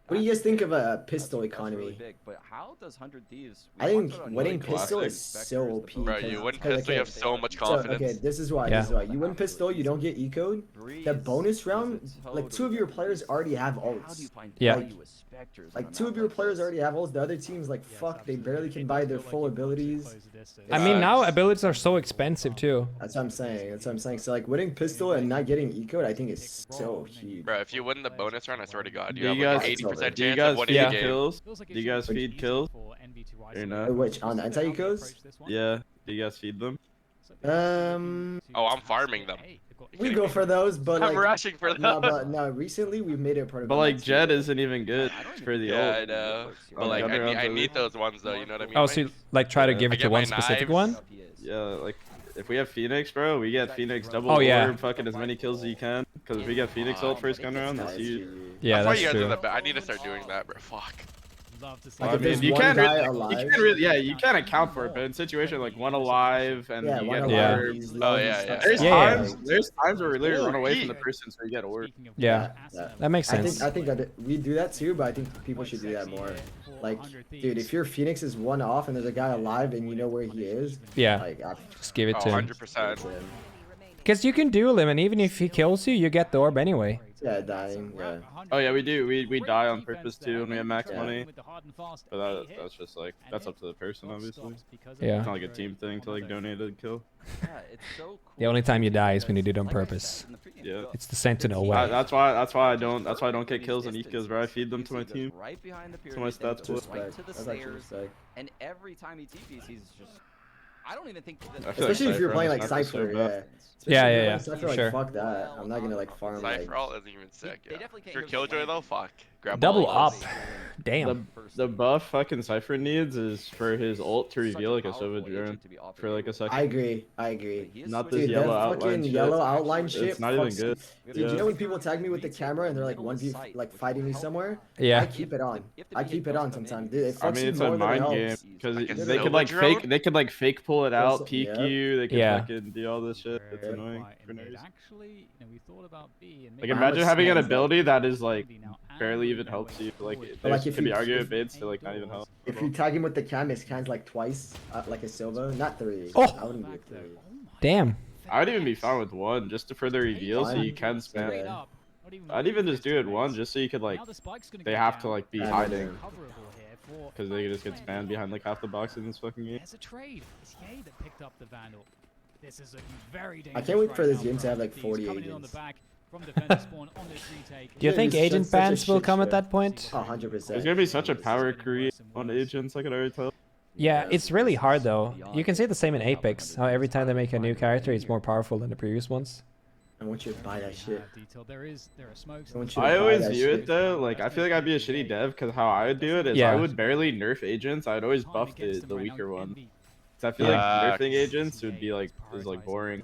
What do you guys think of a that's pistol really- that's really economy? big, but how does 100 Thieves? I think winning classic. pistol is so OP. Bro, you win pistol, you have so much confidence. Okay, this is why. Yeah. This is why. You win pistol, you don't get eco'd. The bonus round, like 2 of your players already have ults. Yeah. Like 2 of your players already have ults. The other team's like, fuck, they barely can buy their full abilities. I mean, now abilities are so expensive too. That's what I'm saying. That's what I'm saying. So like winning pistol and not getting eco'd, I think is so huge. Bro, if you win the bonus round, I swear to God, Do you have you like guys- an 80% Do you chance guys of winning feed the game. kills? Do you guys feed kills? Or no? Which on anti-ecos? Yeah. Do you guys feed them? Oh, I'm farming them. We go for those, but I'm like rushing for them. no, recently we've made it a part of. But like Jed isn't even good for the Yeah, I ult. know. But On like, the other I rounds, need those ones though. You know what I mean? Oh, so you, like try to give I it to get one my specific knives. one? Yeah, like if we have Phoenix, bro, we get Phoenix double Oh, yeah. orb, fucking as many kills as you can. Because if we get Phoenix ult first gun round, that's huge. Yeah, That's why that's you guys are true. the best. I need to start doing that, bro. Fuck. Like I if there's mean, you one can't guy really, alive. you can't really, yeah, you can't account for it, but in situation like one alive and Yeah, you one get alive, orb, he's Oh, low, yeah, he's yeah. there's Yeah, times, there's times where we literally run away from the Holy. person so you get orb. Yeah, Yeah. that makes sense. I think that we do that too, but I think people should do that more. Like, dude, if your Phoenix is one off and there's a guy alive and you know where he is, Yeah, like, just give it Oh, to him. 100%. Because you can duel him, and even if he kills you, you get the orb anyway. yeah, dying, yeah. Oh yeah, we do. We die on purpose too when we have max Yeah. money. But that's just like that's up to the person, obviously. Yeah. It's not like a team thing to like donate a kill. Yeah, it's so cool. The only time you die is when you do it on purpose. Yeah. It's the Sentinel way. That's why I don't get kills on ecos, bro. I feed them to my team. Right behind the To my pyramid, and stats goes pool. right to the That's actually stairs, sick. and every time he TPs, he's just. I don't even think. I feel like Especially if you're Cypher playing on like Sniper is so Cypher, bad. yeah. Yeah, Especially yeah, if you're yeah, playing Cypher, for like, sure. fuck that. I'm not gonna like farm like. Cypher all isn't even sick. They Yeah. definitely If you're can't go Killjoy though, flank. fuck. Grab Double all up. those. Damn. The buff fucking Cypher needs is for his ult to reveal like a Averagejonas for like a second. I agree. I agree. Not this Dude, yellow that outline fucking shit. yellow outline shit. It's not even fucks- good. Dude, you know when people tag me with the camera and they're like 1v like fighting me somewhere? Yeah. I keep it on. I keep it on sometimes. Dude, it fucks I mean, you it's more a than it mind game helps. because Like a they could like Silver fake, they could like fake pull it out, peek Yep. you. They could Yeah. fucking do all this shit. It's Yep. annoying. for no reason. Actually, we thought about B and Like How imagine much having an spams? ability that is like barely even helps you. Like But, there's like, if could be you- argument if- bids to like not even help. If you tag him with the cam, it scans like twice, like a Silva, not 3. Oh. I wouldn't do 3. Damn. I'd even be fine with one just to further reveal so you can spam. Yeah. I'd even just do it one just so you could like they have to like be Yeah, hiding because because they could just get spammed behind like half the box in this fucking game. There's a trade. It's Ye that picked up the Vandal. This is looking very dangerous. I can't wait for right this now game to have, like, He's 40 coming in on the agents. back from defender spawn on this retake. Do you Yeah, think it's agent just such a bans will shit come at show. that point? 100%. There's gonna be such a power creep on agents. I could already tell. Yeah, it's really hard though. You can say the same in Apex, how every time they make a new character, it's more powerful than the previous ones. I want you to buy that shit. There are smokes. I want you to I buy always that view shit. it though, like I feel like I'd be a shitty dev because how I would do it is Yeah. I would barely nerf agents. I'd always buff the weaker one. So I feel like Yeah. nerfing agents would be like is like boring.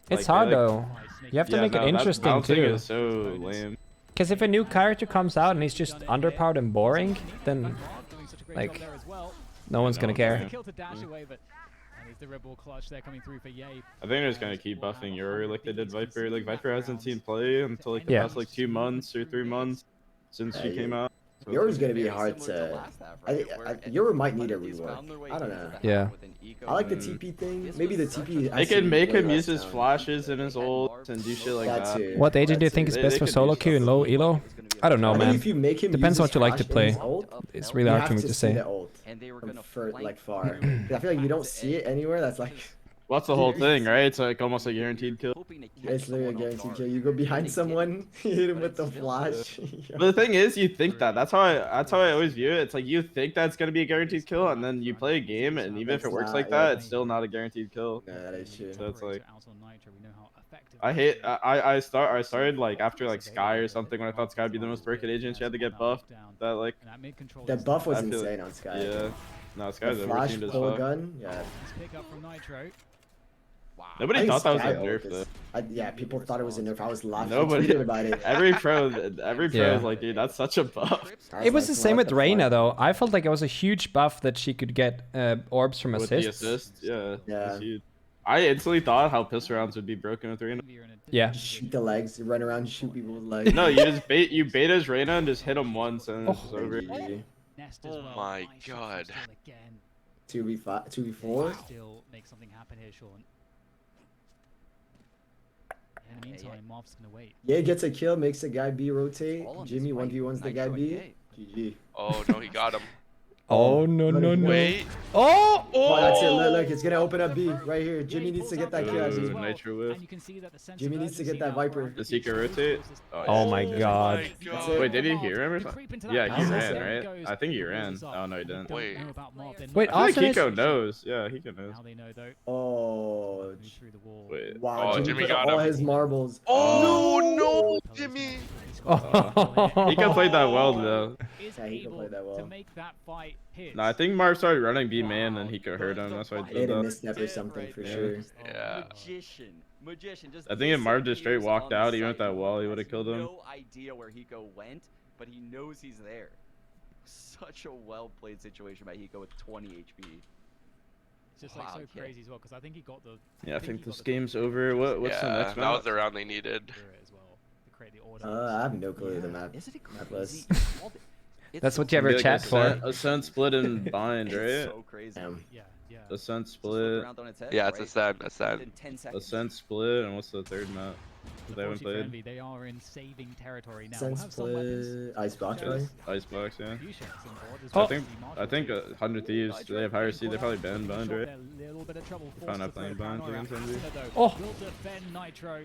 It's Like, hard they, like- though. You have to Yeah, make no, it that interesting bouncing too. is so lame. Because if a new character comes out and he's just underpowered and boring, then like no one's gonna care. Kill to dash away, but and it's the rebel clutch there coming through for Ye. I think they're just gonna keep buffing Yuri like they did Viper. Like Viper hasn't seen play until like the Yeah. past like 2 months or 3 months since she Yeah, came out. So Yours gonna be hard to. Yours might need a rework. I don't know. Yeah. I like the TP thing. Maybe the TP. They can make him use his flashes and his ults and do shit like That that. too. What agent do you That's think it. is They- best they for could solo do queue and low elo? I don't know, I think man. if you make him Depends use what you his like to flash and his play. ult, It's you really hard have for me to see say. the ult from like far. I feel like you don't see it anywhere. That's like Well, that's the whole thing, right? It's like almost a guaranteed kill. it's literally a guaranteed kill. You go behind someone, you hit him with the flash. But the thing is, you think that's how I always view it. It's like you think that's gonna be a guaranteed kill, and then you play a game, and even if it works like that, it's still not a guaranteed kill. No, that is true. So it's like I started like after like Sky or something when I thought Sky would be the most broken agent. She had to get buffed. That like That buff was I feel- insane on Sky. yeah. No, The Sky's flash overteamed as pull fuck. gun. Yeah. Nobody I think thought that was Sky a nerf ult though. is- yeah, people thought it was a nerf. I was laughing. Nobody- tweeted about it. Every pro Yeah. is like, dude, that's such a buff. I It was the like, same what with the Reyna fuck? though. I felt like it was a huge buff that she could get orbs from With the assists. assist, yeah. Yeah. That's huge. I instantly thought how pistol rounds would be broken with Reyna. Yeah. Shoot the legs, run around, and shoot people with legs. No, you just bait his Reyna and just hit him once and it's just over. GG. Oh my God. 2v5, 2v4. Still make something happen here, Sean. In the meantime, Marv's gonna wait. Yeah, gets a kill, makes the guy B rotate. All on this Jimmy fight. 1v1's the guy Nitro B. Ye. GG. Oh no, he got him. Oh no no no. Wait. Oh! Oh, that's it. Look, it's gonna open up B right here. Jimmy needs to get that kill. Ooh, Jimmy. Nitro whiff. Jimmy needs to get that Viper. Does he can rotate? Oh my god. That's it. Wait, did he hear him or something? Yeah, he That's ran, it. right? I think he ran. Oh no, he didn't. Wait. Wait, I think Austin Hiko knows. Yeah, Hiko knows. Now they know though. Oh, Moving through the wall. Wait. wow. Oh, Jimmy Jimmy put got all him. his marbles. Oh no, Jimmy. Hiko played that well though. Yeah, he can play that well. To make that fight his. No, I think Marv started running B man and Hiko heard him. That's why he He had did a that. misstep or something for sure. Yeah. Magician. Just I think if Marv just straight disappears walked on out, the even with site. that wall, he would have Has killed him. No idea where Hiko went, but he knows he's there. Such a well played situation by Hiko with 20 HP. It's just like Wow, so yeah. crazy as well because I think he got the. Yeah, I think he this got the game's over. What's the Yeah, next that map? was the round they needed. through it as well to create the order. I have no clue the map. Isn't it Map crazy? list. That's what you It'd ever be chat for. Ascent, split, and bind, It's right? so crazy. Damn. Yeah, yeah. Ascent, Just flip split, around on its head, Yeah, it's right? Ascent, Ascent. Within 10 seconds. Ascent, split, and what's the third map? They haven't Unfortunately for played. Envy, they are in saving territory now. Sense We'll have some weapons. play. Icebox, right? Icebox, yeah. Few shots on board. There's Oh. I think 100 Thieves. They have higher seed. They probably banned bind, right? Fine, I'm playing bind against Envy. Oh.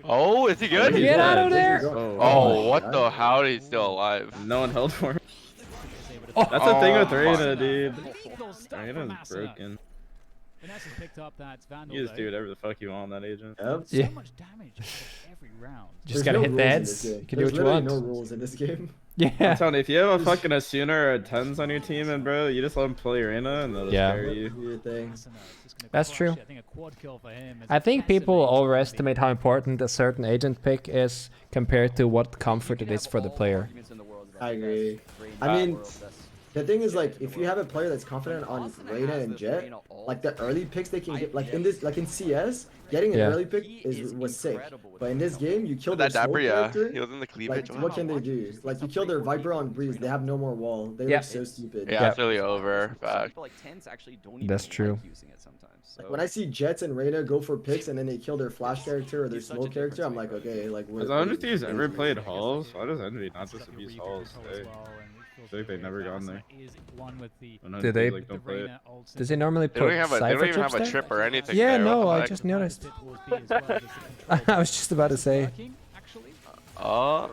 Oh, is he good? He's Get out dead. of there! Oh, Oh, what the? How is he still alive? no one held for him. Oh. That's the thing with Oh, Reyna, fuck. dude. Reyna's broken. Vanessa picked up that Vandal. You just do whatever the fuck you want on that agent. Yep. So Yeah. much damage every round. Just There's gotta no hit the rules in heads. this game. You can There's do what you literally want. no rules in this game. Yeah. I'm telling you, if you have a fucking Asuna or a TENZ on your team, and bro, you just let them play arena and they'll just Yeah. carry you. Do your thing. Asuna is just gonna That's crush true. it. I think a quad kill for him is I think people fascinating. overestimate how important a certain agent pick is compared to what comfort it is for the player. I agree. I mean, the thing is, like, if you have a player that's confident on Reyna and Jet, like the early picks they can get, like in this, like in CS, getting an Yeah. early pick was sick. But in this game, you kill their That smoke Dapr, yeah. character. He was in the Like, cleavage. what can they do? Like, you kill their Viper on Breeze, they have no more wall. They Yeah. look so stupid. Yeah, it's really over. Fact. That's true. Like, when I see Jets and Reyna go for picks and then they kill their flash character or their smoke character, I'm like, okay, like, Has Thieves ever played Halls? Why does Envy not just abuse Halls? Hey. I feel like they've never gone there. When Did they- like, don't play it. Does he normally They don't put even have a, they Cypher don't even chips have a there? trip or anything. Yeah, there. What no, the I heck? just noticed. I was just about to say. Oh,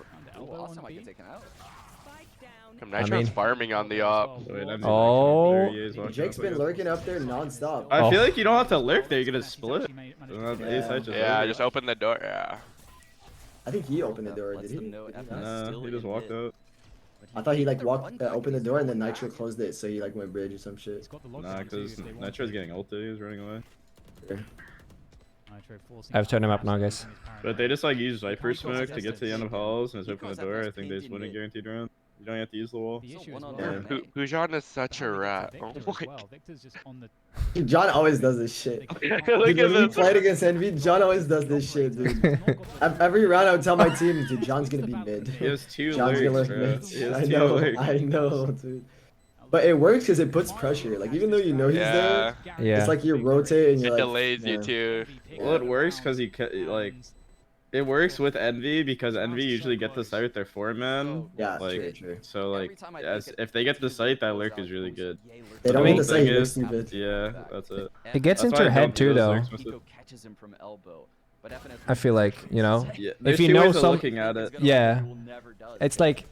From I Nitro's mean- farming on the op. Wait, I'm Oh. there he is walking Jake's up been again. lurking up there non-stop. I Oh. feel like you don't have to lurk there, you can just split. Yeah, just open the door. Yeah. I think he opened the door, did he? Did he not? Nah, he just walked out. I thought he like walked, opened the door and then Nitro closed it, so he like went bridge or some shit. Nah, because Nitro's getting ulted, he was running away. I've turned him up now, guys. But they just like use Viper smoke to get to the end of halls and just open the door. I think they just win a guarantee round. You don't have to use the wall. Hujan is such a rat. Oh my god. John always does this shit. Look Dude, at when we this. played against Envy, John always does this shit, dude. Every round I would tell my team, dude, John's gonna be mid. He has two John's gonna lurks, lurk bro. mid. He has I two know, lurks. I know, dude. But it works because it puts pressure. Like even though you know he's Yeah. there, Yeah. it's like you rotate and It you're like, delays you yeah. too. Well, it works because he like it works with Envy because Envy usually get the site with their 4-man. Yeah, Like true. so like if they get the site, that lurk is really good. They don't I mean- need to say he Thing looks is- stupid. Yeah, that's it. It gets That's into why your I head don't do too, those though. lurks with I feel like, you know, Yeah, if there's you two know ways of some, looking at it. yeah, it's like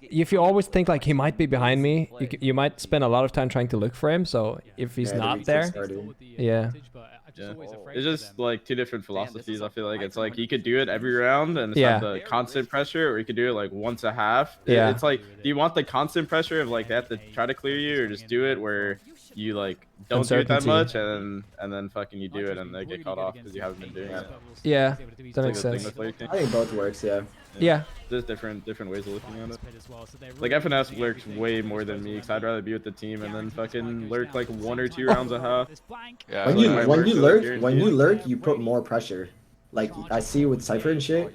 if you always think like he might be behind me, you might spend a lot of time trying to look for him. So if he's Yeah, not the there, research started. yeah. Yeah. It's just like two different philosophies. I feel like it's like you could do it every round and it's Yeah. have the constant pressure, or you could do it like once a half. Yeah. It's like, do you want the constant pressure of like they have to try to clear you, or just do it where you like don't do it that Uncertainty. much and then fucking you do it and they get caught off because you haven't been doing it. Yeah, that It's makes like the thing sense. with lurking. I think both works, yeah. Yeah, There's different ways of looking at it. Like FNS lurks way more than me because I'd rather be with the team and then fucking lurk like 1 or 2 rounds a half. Yeah. When like you my when lurks you are lurk, guaranteed. when you lurk, you put more pressure. Like I see with Cypher and shit,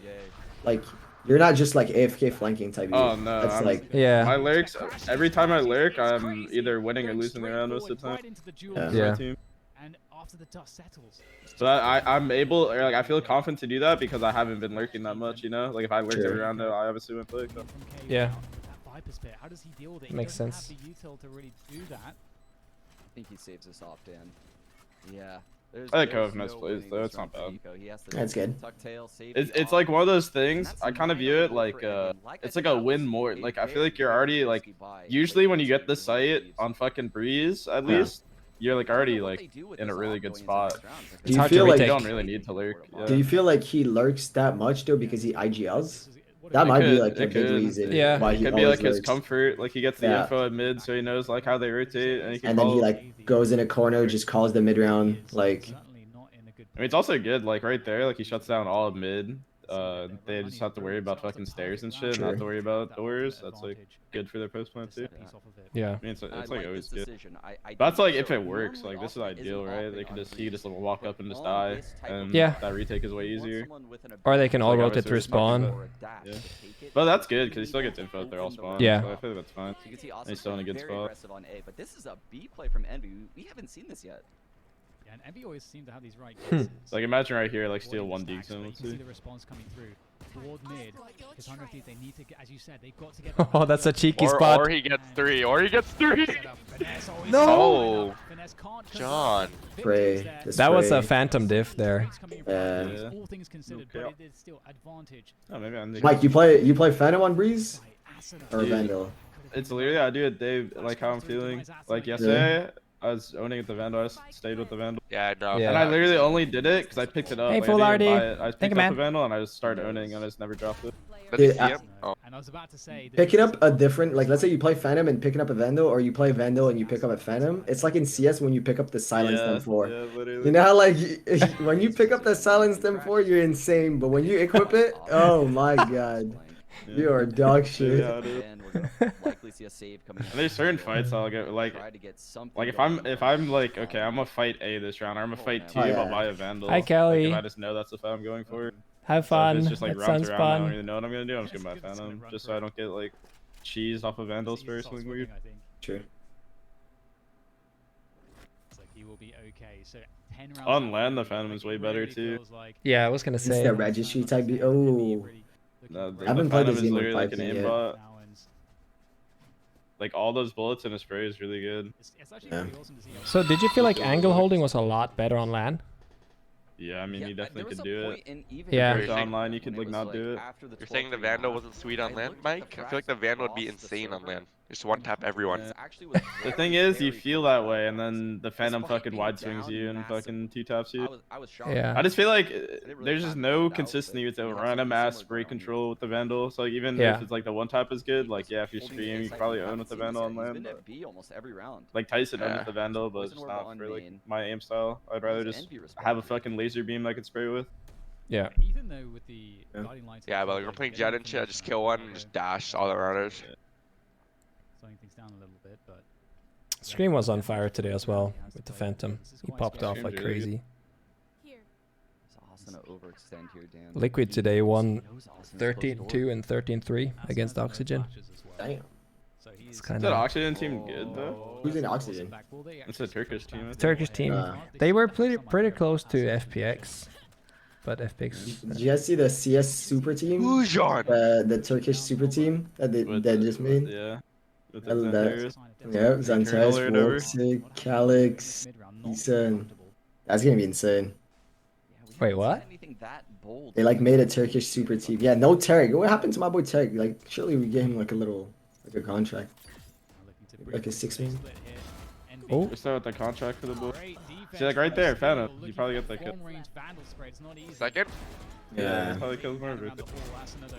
like you're not just like AFK flanking type. Oh no, That's I'm- like yeah, My lurks, every time I lurk, I'm either winning or losing the round most of the time. Yeah. Yeah. My team. And after the dust settles, But I'm able, or like I feel confident to do that because I haven't been lurking that much, you know. Like if I lurked Sure. every round, though, I obviously wouldn't play. So. Yeah. That Viper's pit, how does he deal with it? He Makes doesn't sense. have the util to really do that. I think he saves us off, Dan. Yeah. I like how FNS plays, though. It's not bad. That's good. It's like one of those things. I kind of view it like it's like a win more. Like I feel like you're already like usually when you get the site on fucking Breeze at Yeah. least. You're like already like in a really good spot. Do It's you hard to feel You like retake. don't really need to lurk. Yeah. do you feel like he lurks that much though because he IGLs? That might be could, like it a big could. reason Yeah. why It he could be always like his lurks. comfort, like he gets the Yeah. info at mid, so he knows like how they rotate, and he can And then call. he like goes in a corner, just calls the mid round. Like Certainly not in a good I mean, it's also good, like right there, like he shuts down all of mid. They just have to worry about fucking stairs and shit, and not have to worry about doors. That's like good for their post plan too. yeah. I mean, it's like always good. That's like if it works, like this is ideal, right? They can just walk up and just die, and Yeah. that retake is way easier. Or they can all Like, rotate obviously, to respawn. Yeah. But that's good because he still gets info if they're all spawned. Yeah. So I feel like that's fine. You can see He's still in a good very spot. aggressive on A, but this is a B play from Envy. We haven't seen this yet. Yeah, and Envy always seem to have these right Hmm. guesses. Like imagine right here, like steal Avoiding one stacks, Deagle. but you Let's can see see. the response coming through. Toward mid, because Hunter Thief, they need to get, as you said, they've got to get. Oh, that's a cheeky Or spot. he gets 3. Or he gets 3. No! Oh, John. Pray. This That was a Pray. phantom diff there. Yeah. All things considered, Okay. but it is still advantage. Oh, maybe I'm Mike, you play Phantom on Breeze by Asuna. or Dude. Vandal? It's literally I do it day like how I'm feeling. Like yesterday, I was owning at the Vandal. I stayed with the Vandal. Yeah, no. Yeah. And I literally only did it because I picked it up. Hey, Like, full I didn't RD. buy it. I Thank picked you, up man. a Vandal and I just started owning and I just never dropped it. Let me Dude, see him. Oh. And I was about to say, Picking up a different, like, let's say you play Phantom and picking up a Vandal, or you play Vandal and you pick up a Phantom. It's like in CS when you pick up the Silenced M4. Yeah, literally. You know how, like, when you pick up the Silenced M4, you're insane, but when you equip it, oh my god. You are dog shit. Yeah, dude. And we're gonna likely see a save coming. And there's certain fights I'll get like Try to get something if going. I'm like okay I'm gonna fight A this round or I'm gonna fight T Oh, if yeah. I'll buy a Vandal. Hi, Kelly. Like, if I just know that's the fight I'm going for. Have So if fun. it's just like That rounds sounds around I don't fun. really know what I'm gonna do. I'm just gonna buy a Phantom just so I don't get like cheese off of Vandals or something weird. True. So he will be okay. So 10 rounds On out, land, the really, Phantom is way it better, really too. feels like Yeah, I was gonna It's say. the registry type. Oh. No, I haven't the played Phantom this is game on literally like an 5G yet. aimbot. Like all those bullets in a spray is really good. It's actually Yeah. really awesome to see how So did you feel like angle holding was a lot better on LAN? Yeah, I mean you definitely could do it. Yeah. Compared to online, you could like not do it. You're saying the Vandal wasn't sweet on land, Mike? I feel like the Vandal would be insane on land. Just one tap everyone. The thing is, you feel that way, and then the Phantom fucking wide swings you and fucking two-taps you. Yeah. I just feel like there's just no consistency with the random ass spray control with the Vandal. So like, even Yeah. if it's like the one tap is good, like yeah, if you're streaming, you can probably own with the Vandal on land. But, almost every round. like Tyson owned Yeah. with the Vandal, but it's just not for like my aim style. I'd rather just have a fucking laser beam I can spray with. Yeah. Even though with the guiding lights. Yeah, but like, we're playing Jet and shit. I just kill one and just dash all around us. Slowing things down a little bit, but Scream was on fire today as well with the Phantom. He popped off like crazy. Overextend here, Dan. Liquid today won 13-2 and 13-3 against Oxygen. Damn. It's Is kind that of Oxygen team good though? Who's in Oxygen? It's a Turkish team. I think. Turkish team. They were pretty close to FPX, but FPX. Did you guys see the CS super team? Ujan! The Turkish super team that they With that the- just made? Yeah. With I the love that. Xanthers. Yeah, Zantares, Color or whatever. Vortex, Calyx, Issa. That's gonna be insane. Wait, what? They like made a Turkish super team. Yeah, no Tarik. What happened to my boy Tarik? Like, surely we gave him like a contract, like a 6-man. Oh. We start with the contract for the bull. See, like right there, Phantom. You probably get the kill. Second? Yeah. Probably kills more of it. Look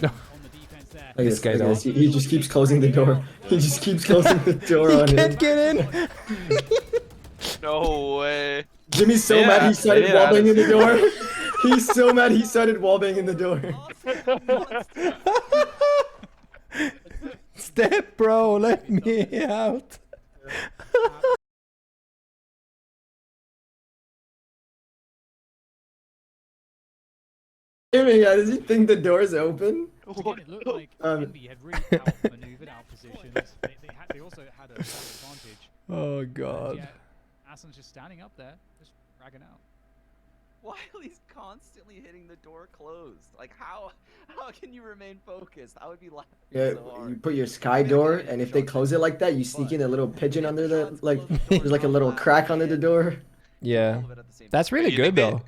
at This guy look at though. this. He just keeps closing the door. He just keeps closing the door on him. get in. No way. Jimmy's so Yeah, mad he started they did add wallbanging it. the door. He's so mad he started wallbanging the door. Step, bro. Let me out. Jimmy, yeah, does he think the door's open? Again, it looked like Um, Envy had really outmaneuvered, outpositioned. They also had a advantage. Oh And god. yet, Asun's just standing up there, just ragging out. While he's constantly hitting the door closed. Like how can you remain focused? I would be laughing Yeah, so you hard. put your sky door, and if they close it like that, you sneak in a little pigeon under the there's like a little crack under the door. Yeah. All of it at the same That's time. really You good think they- though.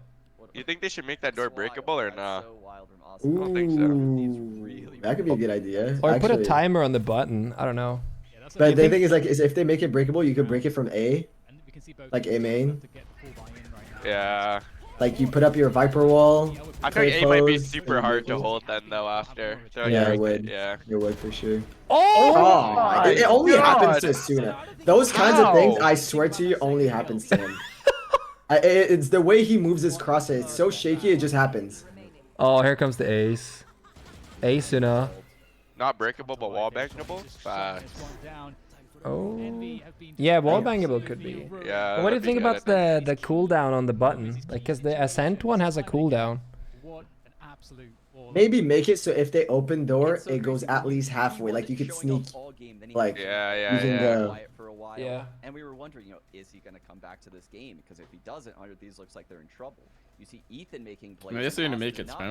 You think they should make that door breakable or That's nah? so wild from Austin. don't think so. Ooh, that could be a good idea. Or put a actually. timer on the button. I don't know. Yeah, that's But a- the thing is, like, is if they make it breakable, you could break it from A. and we can see both like teams A main. have to get the full buy-in right now. Yeah. Like, you put up your Viper wall. I think A might be Close super and hard to make it. hold then though after. So Yeah, it you- would. Yeah. It would for sure. Oh! Oh, it only happens to God. Asuna. Those kinds of things, How? I swear to you, only happens to him. It's the way he moves his crosshair. It's so shaky, it just happens. Oh, here comes the ace. Asuna. Not breakable but wall bangable? Facts. Oh. Yeah, wallbangable could be. Yeah. What do you that'd be think good, I about the cooldown on the button? Like, cause the Ascent one has a cooldown. What an absolute ball. Maybe make it so if they open door, it goes at least halfway. Like, you could sneak. Like, Yeah, you can yeah. go. Quiet for a while. Yeah. And we were wondering, is he going to come back to this game? Because if he doesn't, 100 Thieves looks like they're in trouble. You see Ethan making plays. I guess they're gonna make it not time